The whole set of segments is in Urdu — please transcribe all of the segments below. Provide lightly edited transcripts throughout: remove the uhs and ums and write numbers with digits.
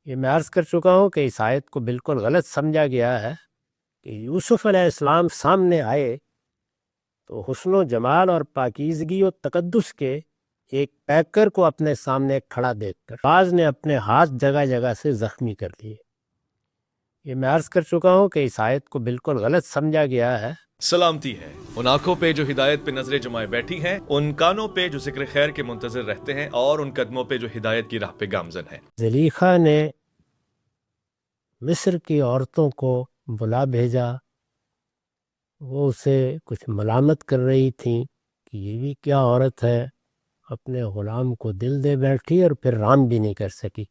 یہ میں عرض کر چکا ہوں کہ اس آیت کو بالکل غلط سمجھا گیا ہے کہ یوسف علیہ السلام سامنے آئے تو حسن و جمال اور پاکیزگی و تقدس کے ایک پیکر کو اپنے سامنے کھڑا دیکھ کر بعض نے اپنے ہاتھ جگہ جگہ سے زخمی کر لیے۔ یہ میں عرض کر چکا ہوں کہ اس آیت کو بالکل غلط سمجھا گیا ہے۔ سلامتی ہے ان آنکھوں پہ جو ہدایت پہ نظریں جمائے بیٹھی ہیں، ان کانوں پہ جو ذکر خیر کے منتظر رہتے ہیں، اور ان قدموں پہ جو ہدایت کی راہ پہ گامزن ہیں۔ زلیخا نے مصر کی عورتوں کو بلا بھیجا، وہ اسے کچھ ملامت کر رہی تھیں کہ یہ بھی کیا عورت ہے، اپنے غلام کو دل دے بیٹھی اور پھر رام بھی نہیں کر سکی۔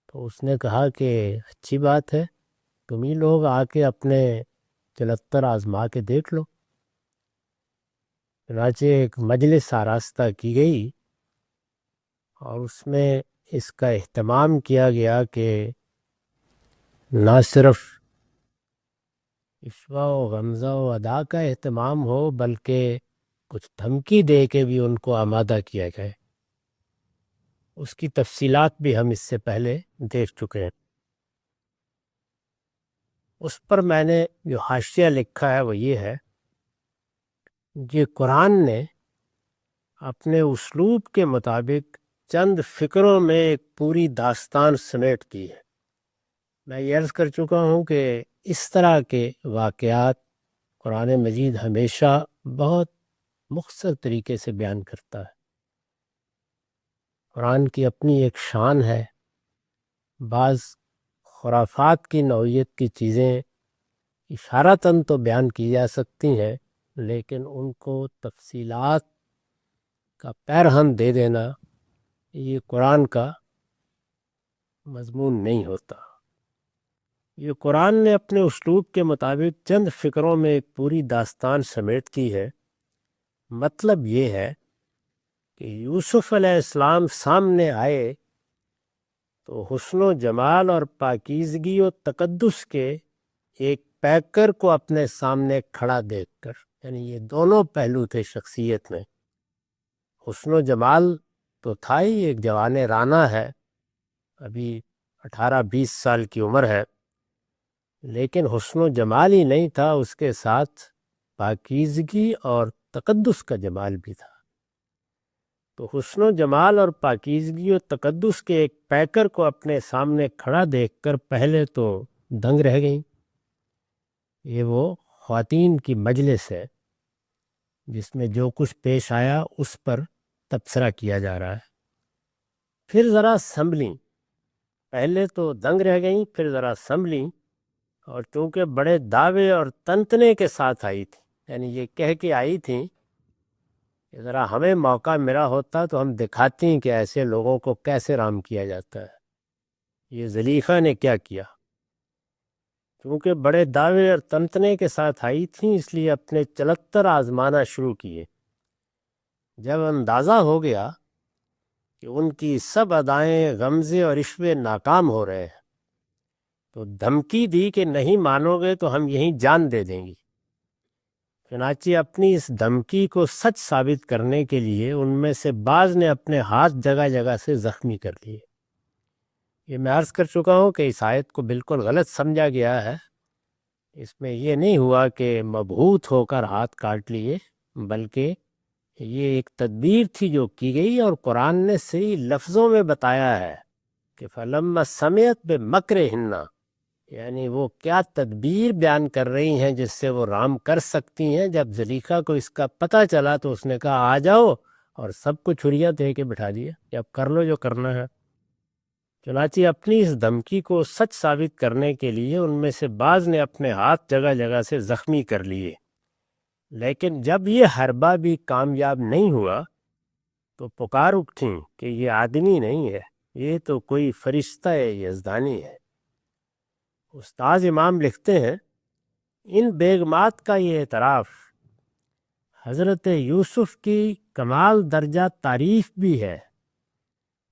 تو اس نے کہا کہ اچھی بات ہے، تم ہی لوگ آ کے اپنے چلتر آزما کے دیکھ لو۔ چنانچہ ایک مجلس آراستہ کی گئی اور اس میں اس کا اہتمام کیا گیا کہ نہ صرف عشوہ و غمزہ و ادا کا اہتمام ہو بلکہ کچھ دھمکی دے کے بھی ان کو آمادہ کیا جائے۔ اس کی تفصیلات بھی ہم اس سے پہلے دیکھ چکے ہیں۔ اس پر میں نے جو حاشیہ لکھا ہے وہ یہ ہے کہ قرآن نے اپنے اسلوب کے مطابق چند فکروں میں ایک پوری داستان سمیٹ دی ہے۔ میں یہ عرض کر چکا ہوں کہ اس طرح کے واقعات قرآن مجید ہمیشہ بہت مختصر طریقے سے بیان کرتا ہے۔ قرآن کی اپنی ایک شان ہے۔ بعض خرافات کی نوعیت کی چیزیں اشارتاً تو بیان کی جا سکتی ہیں، لیکن ان کو تفصیلات کا پیرہن دے دینا یہ قرآن کا مضمون نہیں ہوتا۔ یہ قرآن نے اپنے اسلوب کے مطابق چند فکروں میں ایک پوری داستان سمیٹ دی ہے۔ مطلب یہ ہے کہ یوسف علیہ السلام سامنے آئے تو حسن و جمال اور پاکیزگی و تقدس کے ایک پیکر کو اپنے سامنے کھڑا دیکھ کر، یعنی یہ دونوں پہلو تھے شخصیت میں۔ حسن و جمال تو تھا ہی، ایک جوان رانا ہے، ابھی 18-20 سال کی عمر ہے، لیکن حسن و جمال ہی نہیں تھا، اس کے ساتھ پاکیزگی اور تقدس کا جمال بھی تھا۔ تو حسن و جمال اور پاکیزگی و تقدس کے ایک پیکر کو اپنے سامنے کھڑا دیکھ کر پہلے تو دنگ رہ گئیں۔ یہ وہ خواتین کی مجلس ہے جس میں جو کچھ پیش آیا اس پر تبصرہ کیا جا رہا ہے۔ پھر ذرا سنبھلیں، پہلے تو دنگ رہ گئیں، پھر ذرا سنبھلیں، اور چونکہ بڑے دعوے اور تنتنے کے ساتھ آئی تھی، یعنی یہ کہہ کے آئی تھیں کہ ذرا ہمیں موقع ملا ہوتا تو ہم دکھاتی ہیں کہ ایسے لوگوں کو کیسے رام کیا جاتا ہے۔ یہ زلیخا نے کیا کیا؟ چونکہ بڑے دعوے اور تنتنے کے ساتھ آئی تھیں، اس لیے اپنے چلتر آزمانا شروع کیے۔ جب اندازہ ہو گیا کہ ان کی سب ادائیں غمزے اور عشوے ناکام ہو رہے ہیں تو دھمکی دی کہ نہیں مانو گے تو ہم یہیں جان دے دیں گی۔ چنانچہ اپنی اس دھمکی کو سچ ثابت کرنے کے لیے ان میں سے بعض نے اپنے ہاتھ جگہ جگہ سے زخمی کر لیے۔ یہ میں عرض کر چکا ہوں کہ اس آیت کو بالکل غلط سمجھا گیا ہے۔ اس میں یہ نہیں ہوا کہ مبہوت ہو کر ہاتھ کاٹ لیے، بلکہ یہ ایک تدبیر تھی جو کی گئی، اور قرآن نے صحیح لفظوں میں بتایا ہے کہ فَلَمَّا سَمِعَتْ بِمَكْرِهِنَّ، یعنی وہ کیا تدبیر بیان کر رہی ہیں جس سے وہ رام کر سکتی ہیں۔ جب زلیخا کو اس کا پتہ چلا تو اس نے کہا آ جاؤ، اور سب کو چھریاں دے کے بٹھا دیا کہ اب کر لو جو کرنا ہے۔ چنانچہ اپنی اس دھمکی کو سچ ثابت کرنے کے لیے ان میں سے بعض نے اپنے ہاتھ جگہ جگہ سے زخمی کر لیے، لیکن جب یہ حربہ بھی کامیاب نہیں ہوا تو پکار اٹھیں کہ یہ آدمی نہیں ہے، یہ تو کوئی فرشتہ یزدانی ہے۔ استاذ امام لکھتے ہیں ان بیگمات کا یہ اعتراف حضرت یوسف کی کمال درجہ تعریف بھی ہے،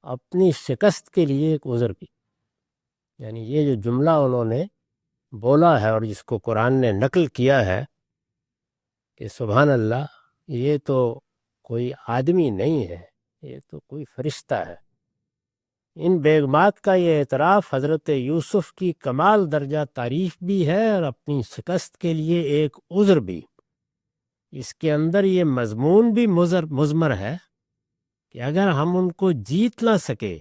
اپنی شکست کے لیے ایک عذر بھی۔ یعنی یہ جو جملہ انہوں نے بولا ہے اور جس کو قرآن نے نقل کیا ہے کہ سبحان اللہ، یہ تو کوئی آدمی نہیں ہے، یہ تو کوئی فرشتہ ہے، ان بیگمات کا یہ اعتراف حضرت یوسف کی کمال درجہ تعریف بھی ہے اور اپنی شکست کے لیے ایک عذر بھی۔ اس کے اندر یہ مضمون بھی مضمر ہے کہ اگر ہم ان کو جیت نہ سکے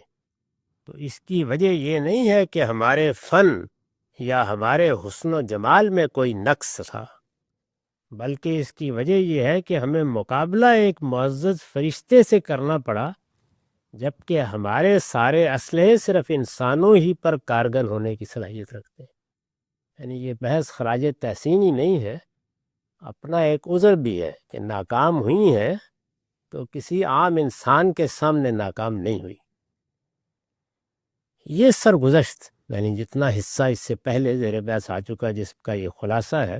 تو اس کی وجہ یہ نہیں ہے کہ ہمارے فن یا ہمارے حسن و جمال میں کوئی نقص تھا، بلکہ اس کی وجہ یہ ہے کہ ہمیں مقابلہ ایک معزز فرشتے سے کرنا پڑا، جبکہ ہمارے سارے اسلحے صرف انسانوں ہی پر کارگر ہونے کی صلاحیت رکھتے ہیں۔ یعنی یہ بحث خراج تحسین ہی نہیں ہے، اپنا ایک عذر بھی ہے کہ ناکام ہوئی ہیں تو کسی عام انسان کے سامنے ناکام نہیں ہوئی۔ یہ سرگزشت یعنی جتنا حصہ اس سے پہلے زیر بحث آ چکا جس کا یہ خلاصہ ہے،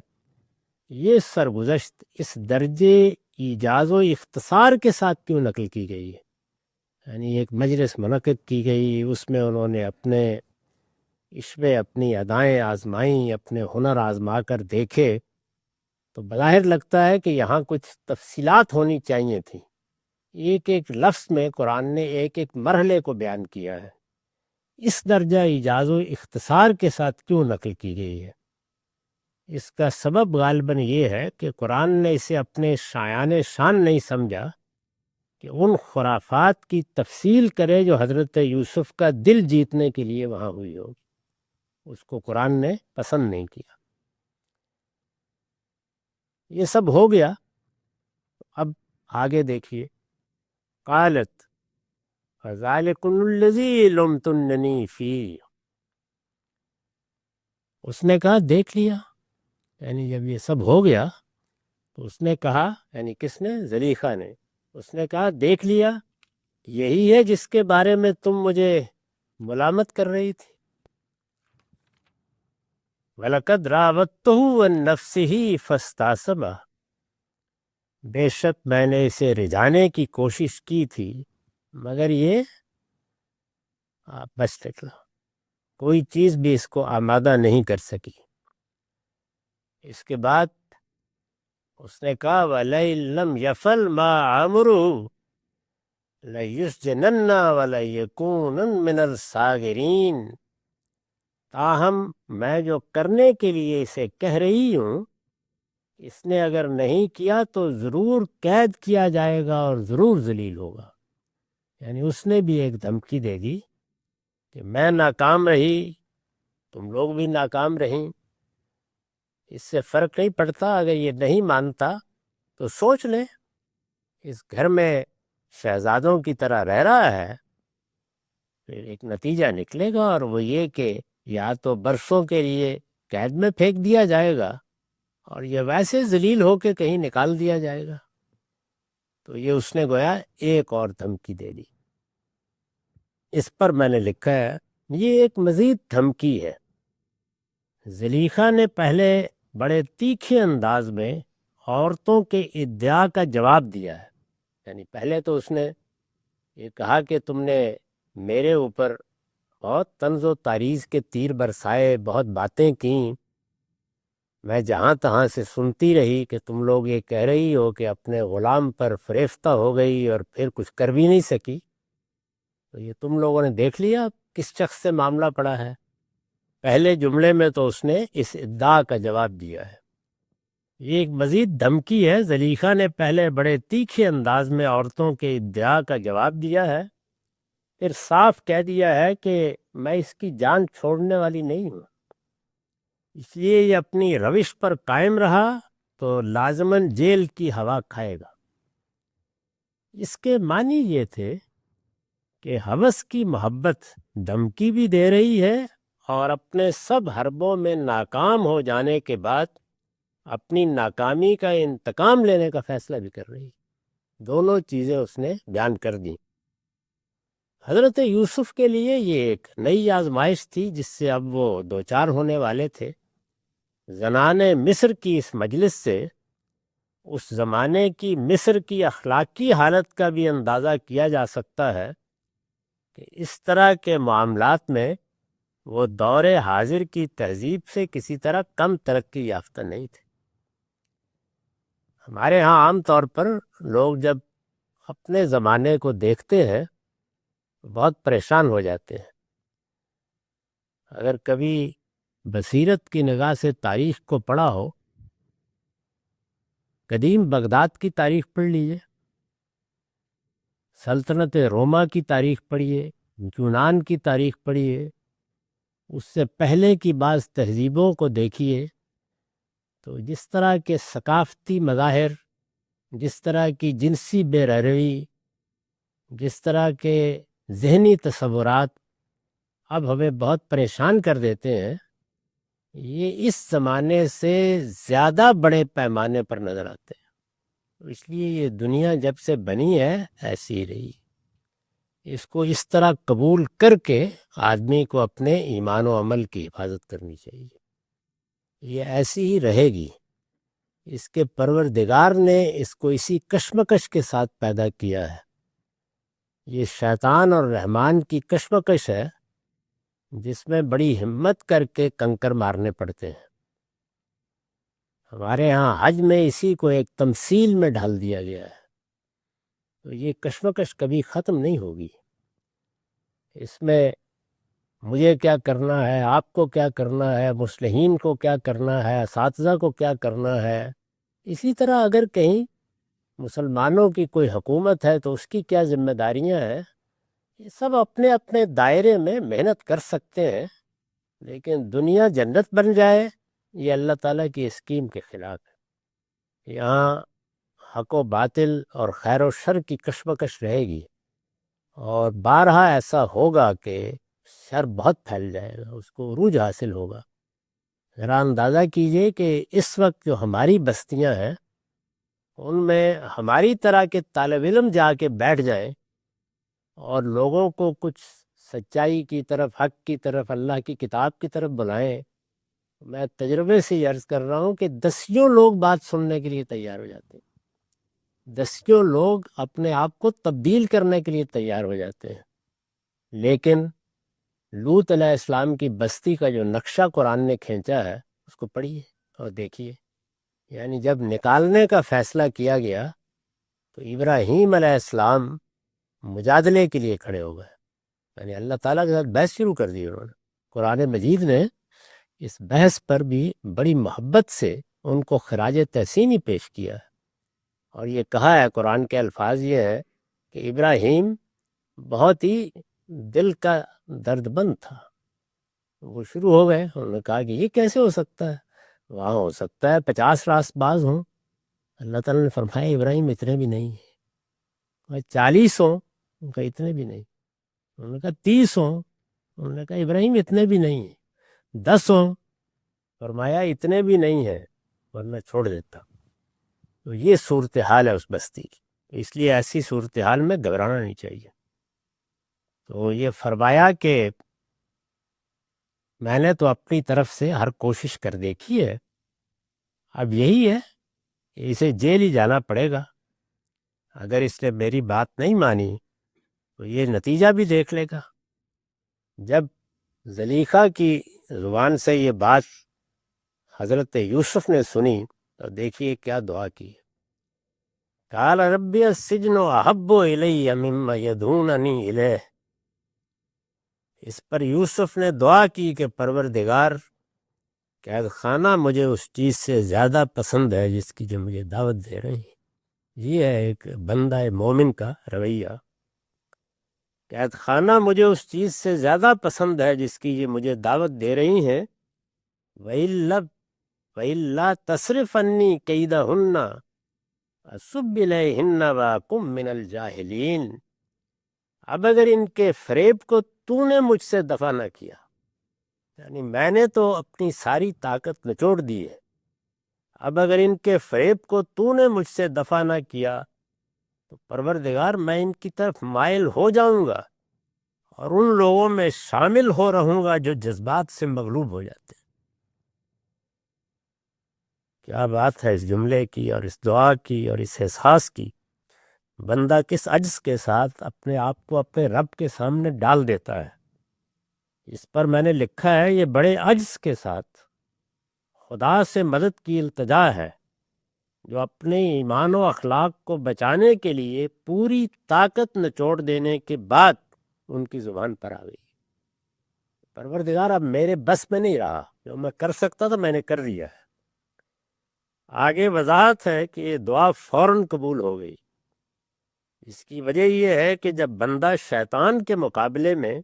یہ سرگزشت اس درجے ایجاز و اختصار کے ساتھ کیوں نقل کی گئی ہے؟ یعنی ایک مجلس منعقد کی گئی، اس میں انہوں نے اپنے عشوے اپنی ادائیں آزمائیں، اپنے ہنر آزما کر دیکھے، تو بظاہر لگتا ہے کہ یہاں کچھ تفصیلات ہونی چاہیے تھیں۔ ایک ایک لفظ میں قرآن نے ایک ایک مرحلے کو بیان کیا ہے، اس درجہ ایجاز و اختصار کے ساتھ کیوں نقل کی گئی ہے؟ اس کا سبب غالباً یہ ہے کہ قرآن نے اسے اپنے شایان شان نہیں سمجھا کہ ان خرافات کی تفصیل کرے جو حضرت یوسف کا دل جیتنے کے لیے وہاں ہوئی ہوگی۔ اس کو قرآن نے پسند نہیں کیا۔ یہ سب ہو گیا، اب آگے دیکھیے، قالت فذلکم الذی لمتننی فیہ، اس نے کہا دیکھ لیا، یعنی جب یہ سب ہو گیا تو اس نے کہا، یعنی کس نے؟ زلیخا نے۔ اس نے کہا دیکھ لیا، یہی ہے جس کے بارے میں تم مجھے ملامت کر رہی تھی۔ وَلَقَدْ رَاوَدتُّهُ عَن نَفْسِهِ فَاسْتَعْصَمَ، بے شک میں نے اسے رجانے کی کوشش کی تھی مگر یہ بچ نکلا، کوئی چیز بھی اس کو آمادہ نہیں کر سکی۔ اس کے بعد اس نے کہا وَلَئِن لَّمْ يَفْعَلْ مَا أَمُرُهُ لَيُسْجَنَنَّ وَلَيَكُونَنَّ مِنَ الصَّاغِرِينَ، تاہم میں جو کرنے کے لیے اسے کہہ رہی ہوں، اس نے اگر نہیں کیا تو ضرور قید کیا جائے گا اور ضرور ذلیل ہوگا۔ یعنی اس نے بھی ایک دھمکی دے دی کہ میں ناکام رہی، تم لوگ بھی ناکام رہیں، اس سے فرق نہیں پڑتا، اگر یہ نہیں مانتا تو سوچ لیں، اس گھر میں شہزادوں کی طرح رہ رہا ہے، پھر ایک نتیجہ نکلے گا، اور وہ یہ کہ یا تو برسوں کے لیے قید میں پھینک دیا جائے گا اور یہ ویسے ذلیل ہو کے کہیں نکال دیا جائے گا۔ تو یہ اس نے گویا ایک اور دھمکی دے دی۔ اس پر میں نے لکھا ہے یہ ایک مزید دھمکی ہے۔ زلیخا نے پہلے بڑے تیکھے انداز میں عورتوں کے ادعا کا جواب دیا ہے، یعنی پہلے تو اس نے یہ کہا کہ تم نے میرے اوپر بہت طنز و تاریض کے تیر برسائے، بہت باتیں کیں، میں جہاں تہاں سے سنتی رہی کہ تم لوگ یہ کہہ رہی ہو کہ اپنے غلام پر فریفتہ ہو گئی اور پھر کچھ کر بھی نہیں سکی، تو یہ تم لوگوں نے دیکھ لیا کس شخص سے معاملہ پڑا ہے۔ پہلے جملے میں تو اس نے اس ادعا کا جواب دیا ہے، یہ ایک مزید دھمکی ہے۔ زلیخا نے پہلے بڑے تیکھے انداز میں عورتوں کے ادعا کا جواب دیا ہے، پھر صاف کہہ دیا ہے کہ میں اس کی جان چھوڑنے والی نہیں ہوں، اس لیے یہ اپنی روش پر قائم رہا تو لازماً جیل کی ہوا کھائے گا۔ اس کے معنی یہ تھے کہ ہوس کی محبت دھمکی بھی دے رہی ہے اور اپنے سب حربوں میں ناکام ہو جانے کے بعد اپنی ناکامی کا انتقام لینے کا فیصلہ بھی کر رہی ہے۔ دونوں چیزیں اس نے بیان کر دیں۔ حضرت یوسف کے لیے یہ ایک نئی آزمائش تھی جس سے اب وہ دوچار ہونے والے تھے۔ زنان مصر کی اس مجلس سے اس زمانے کی مصر کی اخلاقی حالت کا بھی اندازہ کیا جا سکتا ہے کہ اس طرح کے معاملات میں وہ دور حاضر کی تہذیب سے کسی طرح کم ترقی یافتہ نہیں تھے۔ ہمارے ہاں عام طور پر لوگ جب اپنے زمانے کو دیکھتے ہیں بہت پریشان ہو جاتے ہیں۔ اگر کبھی بصیرت کی نگاہ سے تاریخ کو پڑھا ہو، قدیم بغداد کی تاریخ پڑھ لیجئے، سلطنت روما کی تاریخ پڑھیے، یونان کی تاریخ پڑھیے، اس سے پہلے کی بعض تہذیبوں کو دیکھیے، تو جس طرح کے ثقافتی مظاہر، جس طرح کی جنسی بے روی، جس طرح کے ذہنی تصورات اب ہمیں بہت پریشان کر دیتے ہیں، یہ اس زمانے سے زیادہ بڑے پیمانے پر نظر آتے ہیں۔ اس لیے یہ دنیا جب سے بنی ہے ایسی ہی رہی، اس کو اس طرح قبول کر کے آدمی کو اپنے ایمان و عمل کی حفاظت کرنی چاہیے۔ یہ ایسی ہی رہے گی۔ اس کے پروردگار نے اس کو اسی کشمکش کے ساتھ پیدا کیا ہے۔ یہ شیطان اور رحمان کی کشمکش ہے، جس میں بڑی ہمت کر کے کنکر مارنے پڑتے ہیں۔ ہمارے ہاں حج میں اسی کو ایک تمثیل میں ڈھال دیا گیا ہے۔ تو یہ کشمکش کبھی ختم نہیں ہوگی۔ اس میں مجھے کیا کرنا ہے، آپ کو کیا کرنا ہے، مصلحین کو کیا کرنا ہے، اساتذہ کو کیا کرنا ہے، اسی طرح اگر کہیں مسلمانوں کی کوئی حکومت ہے تو اس کی کیا ذمہ داریاں ہیں، یہ سب اپنے اپنے دائرے میں محنت کر سکتے ہیں، لیکن دنیا جنت بن جائے یہ اللہ تعالیٰ کی اسکیم کے خلاف ہے۔ یہاں حق و باطل اور خیر و شر کی کشمکش رہے گی، اور بارہا ایسا ہوگا کہ شر بہت پھیل جائے گا، اس کو عروج حاصل ہوگا۔ ذرا اندازہ کیجئے کہ اس وقت جو ہماری بستیاں ہیں ان میں ہماری طرح کے طالب علم جا کے بیٹھ جائیں اور لوگوں کو کچھ سچائی کی طرف، حق کی طرف، اللہ کی کتاب کی طرف بلائیں، میں تجربے سے یہ عرض کر رہا ہوں کہ دسیوں لوگ بات سننے کے لیے تیار ہو جاتے ہیں، دسیوں لوگ اپنے آپ کو تبدیل کرنے کے لیے تیار ہو جاتے ہیں۔ لیکن لوط علیہ السلام کی بستی کا جو نقشہ قرآن نے کھینچا ہے اس کو پڑھیے اور دیکھیے، یعنی جب نکالنے کا فیصلہ کیا گیا تو ابراہیم علیہ السلام مجادلے کے لیے کھڑے ہو گئے، یعنی اللہ تعالیٰ کے ساتھ بحث شروع کر دی انہوں نے۔ قرآن مجید نے اس بحث پر بھی بڑی محبت سے ان کو خراج تحسینی پیش کیا ہے، اور یہ کہا ہے، قرآن کے الفاظ یہ ہے کہ ابراہیم بہت ہی دل کا درد مند تھا۔ وہ شروع ہو گئے، انہوں نے کہا کہ یہ کیسے ہو سکتا ہے، وہاں ہو سکتا ہے 50 راست باز ہوں۔ اللہ تعالیٰ نے فرمایا ابراہیم اتنے بھی نہیں ہیں، 40 ہوں، ان کا اتنے بھی نہیں، انہوں نے کہا 30 ہوں، انہوں نے کہا ابراہیم اتنے بھی نہیں ہیں، 10 ہوں، فرمایا اتنے بھی نہیں ہیں ورنہ چھوڑ دیتا۔ تو یہ صورتحال ہے اس بستی کی، اس لیے ایسی صورتحال میں گھبرانا نہیں چاہیے۔ تو یہ فرمایا کہ میں نے تو اپنی طرف سے ہر کوشش کر دیکھی ہے، اب یہی ہے کہ اسے جیل ہی جانا پڑے گا۔ اگر اس نے میری بات نہیں مانی تو یہ نتیجہ بھی دیکھ لے گا۔ جب زلیخا کی زبان سے یہ بات حضرت یوسف نے سنی تو دیکھیے کیا دعا کی، قال ربی السجن احب الی مما یدعوننی الیہ۔ اس پر یوسف نے دعا کی کہ پروردگار، قید خانہ مجھے اس چیز سے زیادہ پسند ہے جس کی جو مجھے دعوت دے رہی ہیں۔ یہ ہے ایک بندہ مومن کا رویہ، قید خانہ مجھے اس چیز سے زیادہ پسند ہے جس کی یہ مجھے دعوت دے رہی ہیں، وَإِلَّا تَصْرِفْ عَنِّي كَيْدَهُنَّ أَصُبْ إِلَيْهِنَّ وَأَكُن مِّنَ الْجَاهِلِينَ۔ اب اگر ان کے فریب کو تو نے مجھ سے دفع نہ کیا، یعنی میں نے تو اپنی ساری طاقت نچوڑ دی ہے، اب اگر ان کے فریب کو تو نے مجھ سے دفع نہ کیا تو پروردگار میں ان کی طرف مائل ہو جاؤں گا اور ان لوگوں میں شامل ہو رہوں گا جو جذبات سے مغلوب ہو جاتے ہیں۔ کیا بات ہے اس جملے کی اور اس دعا کی اور اس احساس کی، بندہ کس عجز کے ساتھ اپنے آپ کو اپنے رب کے سامنے ڈال دیتا ہے۔ اس پر میں نے لکھا ہے، یہ بڑے عجز کے ساتھ خدا سے مدد کی التجا ہے، جو اپنے ایمان و اخلاق کو بچانے کے لیے پوری طاقت نچوڑ دینے کے بعد ان کی زبان پر آ گئی، پروردگار اب میرے بس میں نہیں رہا، جو میں کر سکتا تھا میں نے کر دیا ہے۔ آگے وضاحت ہے کہ یہ دعا فوراً قبول ہو گئی۔ اس کی وجہ یہ ہے کہ جب بندہ شیطان کے مقابلے میں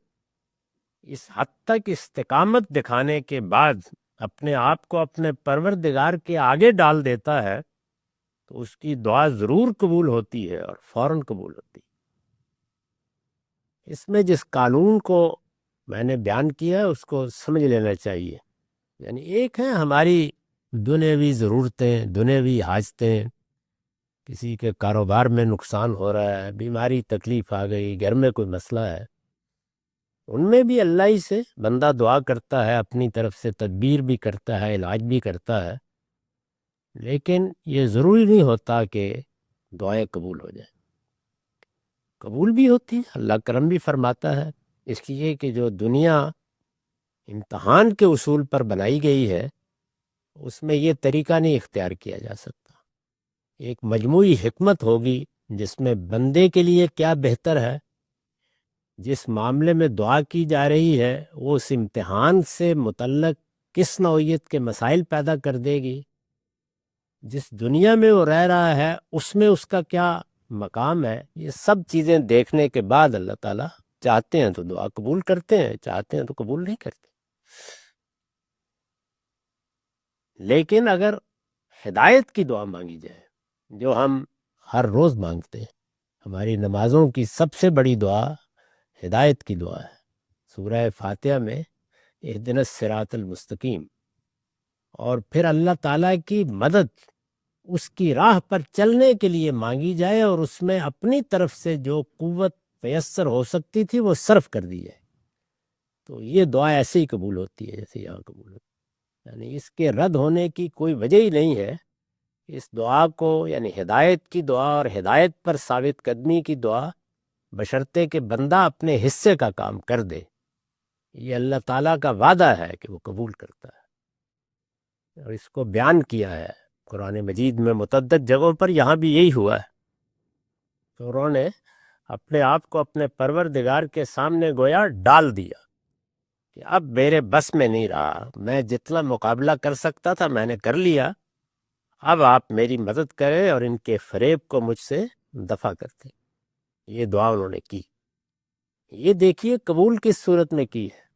اس حد تک استقامت دکھانے کے بعد اپنے آپ کو اپنے پروردگار کے آگے ڈال دیتا ہے تو اس کی دعا ضرور قبول ہوتی ہے اور فوراً قبول ہوتی ہے۔ اس میں جس قانون کو میں نے بیان کیا ہے اس کو سمجھ لینا چاہیے۔ یعنی ایک ہے ہماری دنیاوی ضرورتیں، دنیاوی حاجتیں، کسی کے کاروبار میں نقصان ہو رہا ہے، بیماری تکلیف آ گئی، گھر میں کوئی مسئلہ ہے، ان میں بھی اللہ ہی سے بندہ دعا کرتا ہے، اپنی طرف سے تدبیر بھی کرتا ہے، علاج بھی کرتا ہے، لیکن یہ ضروری نہیں ہوتا کہ دعائیں قبول ہو جائیں۔ قبول بھی ہوتی ہیں، اللہ کرم بھی فرماتا ہے، اس لیے کہ جو دنیا امتحان کے اصول پر بنائی گئی ہے اس میں یہ طریقہ نہیں اختیار کیا جا سکتا۔ ایک مجموعی حکمت ہوگی جس میں بندے کے لیے کیا بہتر ہے، جس معاملے میں دعا کی جا رہی ہے وہ اس امتحان سے متعلق کس نوعیت کے مسائل پیدا کر دے گی، جس دنیا میں وہ رہ رہا ہے اس میں اس کا کیا مقام ہے، یہ سب چیزیں دیکھنے کے بعد اللہ تعالیٰ چاہتے ہیں تو دعا قبول کرتے ہیں، چاہتے ہیں تو قبول نہیں کرتے۔ لیکن اگر ہدایت کی دعا مانگی جائے جو ہم ہر روز مانگتے ہیں، ہماری نمازوں کی سب سے بڑی دعا ہدایت کی دعا ہے۔ سورہ فاتحہ میں اہدنا الصراط المستقیم، اور پھر اللہ تعالیٰ کی مدد اس کی راہ پر چلنے کے لیے مانگی جائے اور اس میں اپنی طرف سے جو قوت میسر ہو سکتی تھی وہ صرف کر دی جائے، تو یہ دعا ایسے ہی قبول ہوتی ہے جیسے یہاں قبول ہوتی ہے۔ یعنی اس کے رد ہونے کی کوئی وجہ ہی نہیں ہے۔ اس دعا کو یعنی ہدایت کی دعا اور ہدایت پر ثابت قدمی کی دعا بشرطے کہ بندہ اپنے حصے کا کام کر دے، یہ اللہ تعالیٰ کا وعدہ ہے کہ وہ قبول کرتا ہے، اور اس کو بیان کیا ہے قرآن مجید میں متعدد جگہوں پر۔ یہاں بھی یہی ہوا ہے، تو انہوں نے اپنے آپ کو اپنے پروردگار کے سامنے گویا ڈال دیا کہ اب میرے بس میں نہیں رہا، میں جتنا مقابلہ کر سکتا تھا میں نے کر لیا، اب آپ میری مدد کریں اور ان کے فریب کو مجھ سے دفع کرتے۔ یہ دعا انہوں نے کی۔ یہ دیکھیے قبول کس صورت میں کی ہے،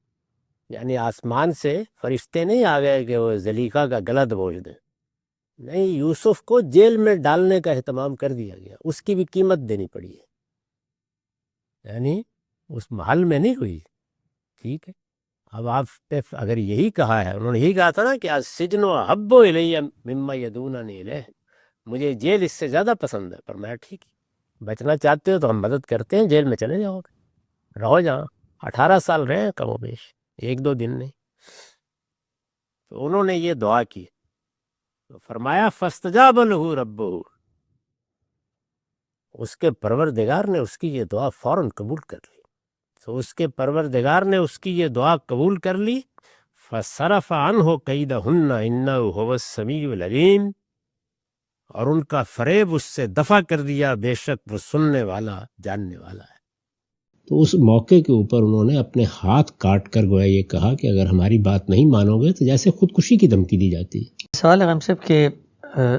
یعنی آسمان سے فرشتے نہیں آ گئے کہ وہ زلیخا کا گلا دبوچ دیں، نہیں، یوسف کو جیل میں ڈالنے کا اہتمام کر دیا گیا، اس کی بھی قیمت دینی پڑی ہے، یعنی اس محل میں نہیں ہوئی۔ ٹھیک ہے، اب آپ پہ اگر یہی کہا ہے، انہوں نے یہی کہا تھا نا کہ السجن احب الی مما یدعوننی الیہ، مجھے جیل اس سے زیادہ پسند ہے، پر میں ٹھیک ہے، بچنا چاہتے ہو تو ہم مدد کرتے ہیں، جیل میں چلے جاؤ گے، رہو جہاں 18 سال رہے ہیں کم و بیش، 1-2 دن نہیں۔ تو انہوں نے یہ دعا کی تو فرمایا فاستجاب لہ ربہ، اس کے پروردگار نے اس کی یہ دعا فوراً قبول کر لی۔ تو اس کے پروردگار نے اس کی یہ دعا قبول کر لی، فصرف عنہ کیدہن انہ هو السمیع العلیم، اور ان کا فریب اس سے دفع کر دیا، بے شک وہ سننے والا جاننے والا ہے۔ تو اس موقع کے اوپر انہوں نے اپنے ہاتھ کاٹ کر گویا یہ کہا کہ اگر ہماری بات نہیں مانو گے تو جیسے خودکشی کی دھمکی دی جاتی ہے۔ سوال ہے غم صاحب کہ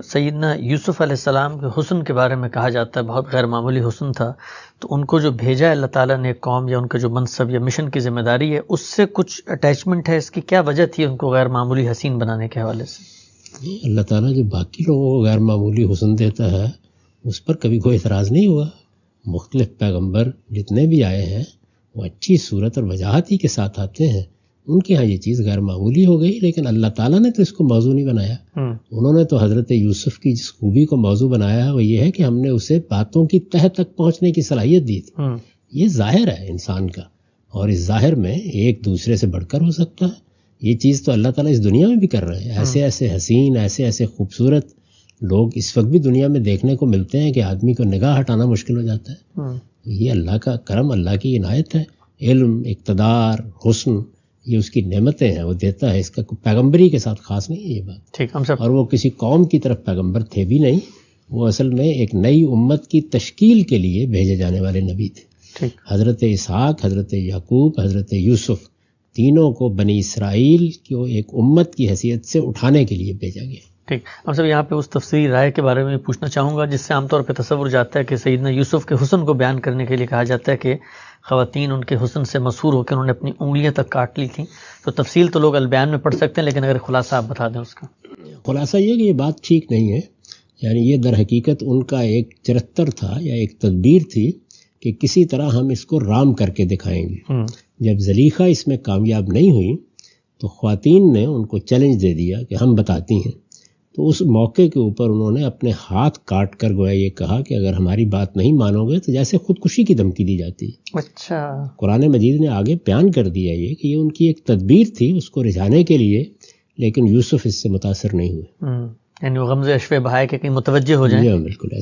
سیدنا یوسف علیہ السلام کے حسن کے بارے میں کہا جاتا ہے بہت غیر معمولی حسن تھا، تو ان کو جو بھیجا ہے اللہ تعالیٰ نے قوم، یا ان کا جو منصب یا مشن کی ذمہ داری ہے، اس سے کچھ اٹیچمنٹ ہے، اس کی کیا وجہ تھی ان کو غیر معمولی حسین بنانے کے حوالے سے؟ اللہ تعالیٰ جو باقی لوگوں کو غیر معمولی حسن دیتا ہے اس پر کبھی کوئی اعتراض نہیں ہوا۔ مختلف پیغمبر جتنے بھی آئے ہیں وہ اچھی صورت اور وجاہت ہی کے ساتھ آتے ہیں، ان کے ہاں یہ چیز غیر معمولی ہو گئی، لیکن اللہ تعالیٰ نے تو اس کو موضوع نہیں بنایا۔ انہوں نے تو حضرت یوسف کی جس خوبی کو موضوع بنایا ہے وہ یہ ہے کہ ہم نے اسے باتوں کی تہ تک پہنچنے کی صلاحیت دی تھی۔ یہ ظاہر ہے انسان کا، اور اس ظاہر میں ایک دوسرے سے بڑھ کر ہو سکتا ہے۔ یہ چیز تو اللہ تعالیٰ اس دنیا میں بھی کر رہے ہیں، ایسے ایسے حسین، ایسے ایسے خوبصورت لوگ اس وقت بھی دنیا میں دیکھنے کو ملتے ہیں کہ آدمی کو نگاہ ہٹانا مشکل ہو جاتا ہے۔ یہ اللہ کا کرم، اللہ کی عنایت ہے۔ علم، اقتدار، حسن، یہ اس کی نعمتیں ہیں، وہ دیتا ہے، اس کا پیغمبری کے ساتھ خاص نہیں ہے یہ بات۔ ٹھیک، ہم سب اور وہ کسی قوم کی طرف پیغمبر تھے بھی نہیں، وہ اصل میں ایک نئی امت کی تشکیل کے لیے بھیجے جانے والے نبی تھے۔ ٹھیک. حضرت اسحاق، حضرت یعقوب، حضرت یوسف تینوں کو بنی اسرائیل کو ایک امت کی حیثیت سے اٹھانے کے لیے بھیجا گیا. ٹھیک. ہم سب یہاں پہ اس تفسیری رائے کے بارے میں پوچھنا چاہوں گا جس سے عام طور پہ تصور جاتا ہے کہ سیدنا یوسف کے حسن کو بیان کرنے کے لیے کہا جاتا ہے کہ خواتین ان کے حسن سے مسحور ہو کے انہوں نے اپنی انگلیاں تک کاٹ لی تھیں. تو تفصیل تو لوگ البیان میں پڑھ سکتے ہیں، لیکن اگر خلاصہ آپ بتا دیں اس کا. خلاصہ یہ کہ یہ بات ٹھیک نہیں ہے. یعنی یہ در حقیقت ان کا ایک چرتر تھا یا ایک تدبیر تھی کہ کسی طرح ہم اس کو رام کر کے دکھائیں گے. جب زلیخا اس میں کامیاب نہیں ہوئی تو خواتین نے ان کو چیلنج دے دیا کہ ہم بتاتی ہیں. تو اس موقع کے اوپر انہوں نے اپنے ہاتھ کاٹ کر گویا یہ کہا کہ اگر ہماری بات نہیں مانو گے تو جیسے خودکشی کی دھمکی دی جاتی ہے. اچھا. قرآن مجید نے آگے بیان کر دیا یہ کہ یہ ان کی ایک تدبیر تھی اس کو رجھانے کے لیے، لیکن یوسف اس سے متاثر نہیں ہوئے. یعنی وہ غمزے اشوے بہائے کہ کہیں متوجہ ہو جائیں. جی بالکل ایسا.